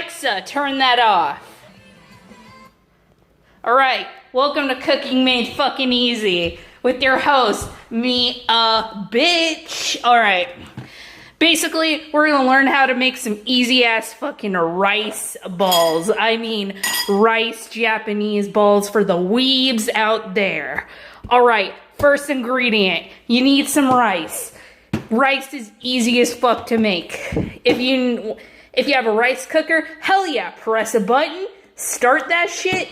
Alexa, turn that off. Alright, welcome to Cooking Made Fucking Easy with your host, me a bitch. Alright, basically, we're gonna learn how to make some easy ass fucking rice balls. I mean, rice Japanese balls for the weebs out there. Alright, first ingredient, you need some rice. Rice is easy as fuck to make. If you have a rice cooker, hell yeah, press a button, start that shit,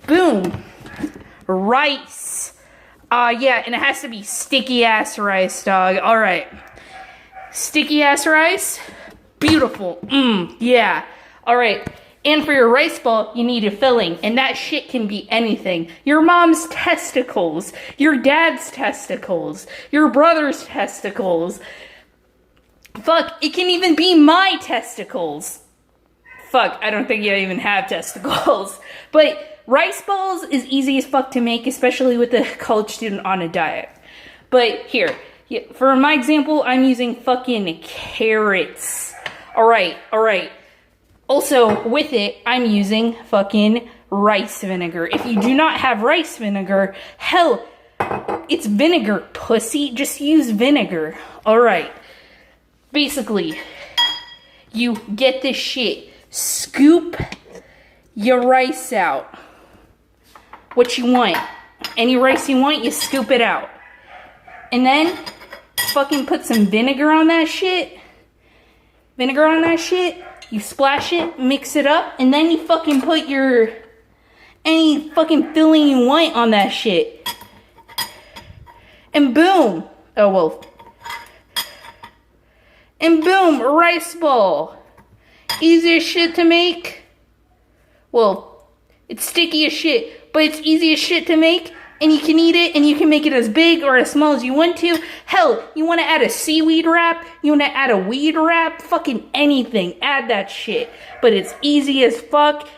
boom, rice. Yeah, and it has to be sticky ass rice, dog. All right, sticky ass rice, beautiful. Yeah. All right, and for your rice ball, you need a filling, and that shit can be anything. Your mom's testicles, your dad's testicles, your brother's testicles. Fuck, it can even be my testicles. Fuck, I don't think you even have testicles. But rice balls is easy as fuck to make, especially with a college student on a diet. But here, for my example, I'm using fucking carrots. Alright. Also, with it, I'm using fucking rice vinegar. If you do not have rice vinegar, hell, it's vinegar, pussy. Just use vinegar. Alright. Basically, you get this shit, scoop your rice out. What you want. Any rice you want, you scoop it out. And then, fucking put some vinegar on that shit. You splash it, mix it up, and then you fucking put any fucking filling you want on that shit. And boom. And boom, rice ball. Easiest shit to make. Well, it's sticky as shit, but it's easy as shit to make, and you can eat it, and you can make it as big or as small as you want to. Hell, you want to add a seaweed wrap? You want to add a weed wrap? Fucking anything, add that shit. But it's easy as fuck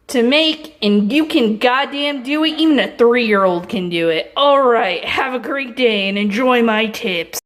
to make, and you can goddamn do it. Even a 3-year-old can do it. Alright, have a great day, and enjoy my tips.